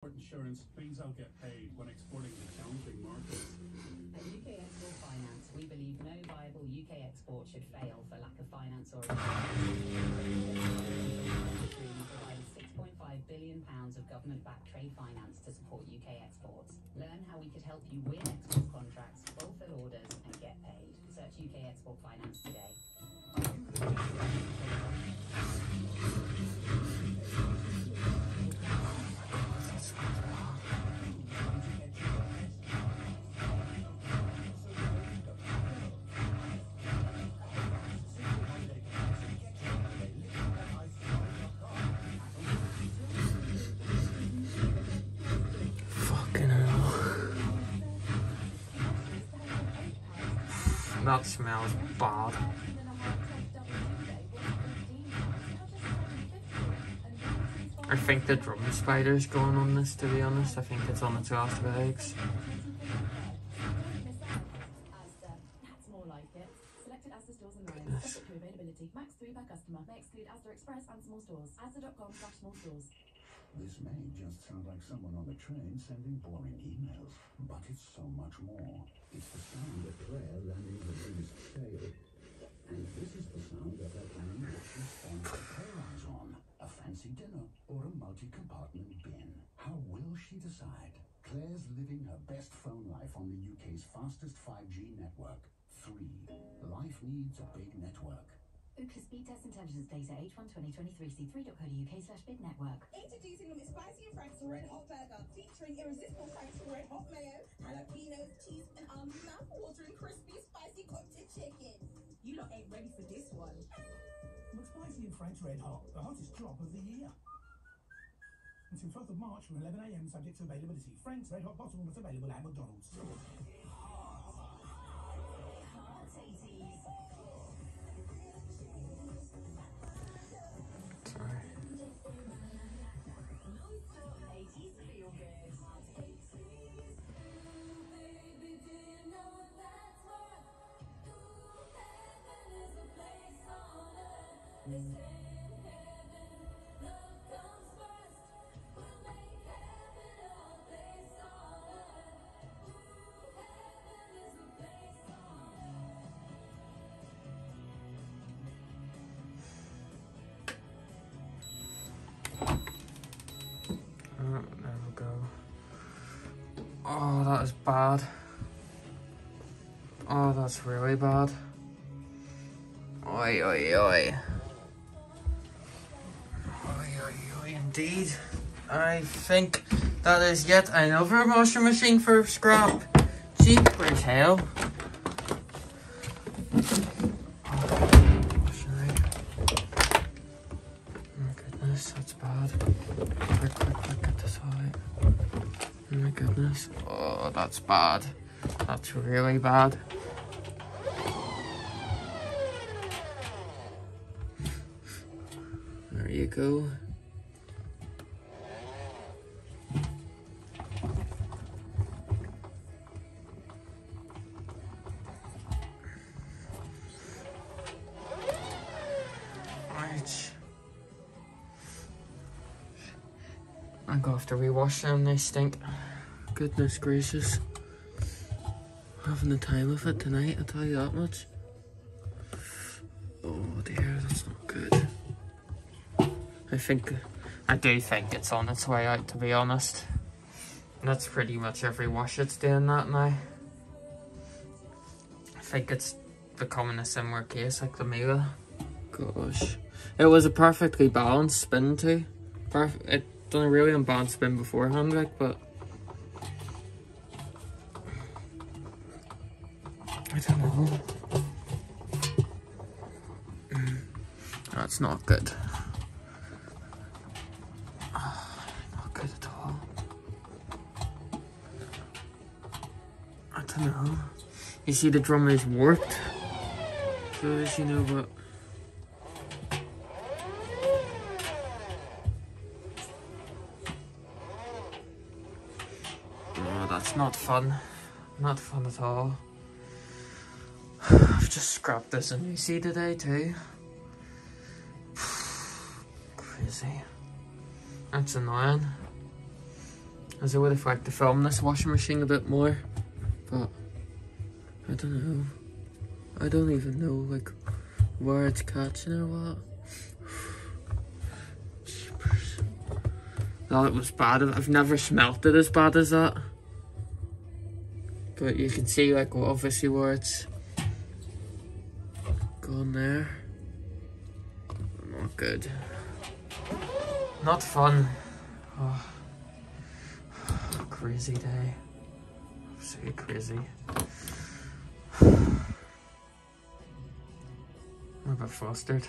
Insurance means I'll get paid when exporting to challenging markets. At UK Export Finance, we believe no viable UK export should fail for lack of finance or provides £6.5 billion of government-backed trade finance to support UK exports. Learn how we could help you win export contracts, fulfill orders, and get paid. Search UK Export Finance today. That smells bad. I think the drum spider's going on this, to be honest. I think it's on its last legs. Goodness. Max 3 per customer. May exclude Asda Express and small stores. Asda.com/small stores. This may just sound like someone on the train sending boring emails, but it's so much more. It's the sound of Claire landing the biggest fail. And this is the sound of her planning what she spends her eyes on. A fancy dinner or a multi-compartment bin. How will she decide? Claire's living her best phone life on the UK's fastest 5G network. 3. Life needs a big network. Ookla speed test intelligence data H1 2023 c3.co.uk/bid network. Introducing the McSpicy and Frank's Red Hot Burger, featuring irresistible Frank's Red Hot Mayo, jalapenos, cheese, and our mouth-watering crispy spicy cocktail chicken. You lot ain't ready for this one. McSpicy and Frank's Red Hot, the hottest drop of the year. Until 12th of March from 11 AM, subject to availability. Frank's Red Hot bottle not available at McDonald's. There we go. Oh, that is bad. Oh, that's really bad. Oi, oi, oi. Oi, oi, oi, indeed. I think that is yet another washing machine for scrap. Jeepers hell. Oh goodness, that's bad. Quick, get this out. Oh my goodness. Oh, that's bad. That's really bad. There you go. Right. I go have to rewash them, they stink. Goodness gracious. Having the time of it tonight, I'll tell you that much. Oh dear, that's not good. I do think it's on its way out, to be honest. That's pretty much every wash it's doing that now. I think it's becoming a similar case like the Mila. Gosh. It was a perfectly balanced spin too. It done a really unbalanced spin beforehand, like, but I don't know. That's not good. Not good at all. I don't know. You see the drum is warped. So as you know what. Oh, that's not fun. Not fun at all. I've just scrapped this in UC today too. Crazy. That's annoying. As I would have liked to film this washing machine a bit more, but I don't know. I don't even know like where it's catching or what. Jeepers. That was bad. I've never smelt it as bad as that. But you can see like obviously where it's gone there. Not good. Not fun. Oh. Crazy day. Absolutely crazy. I'm a bit flustered.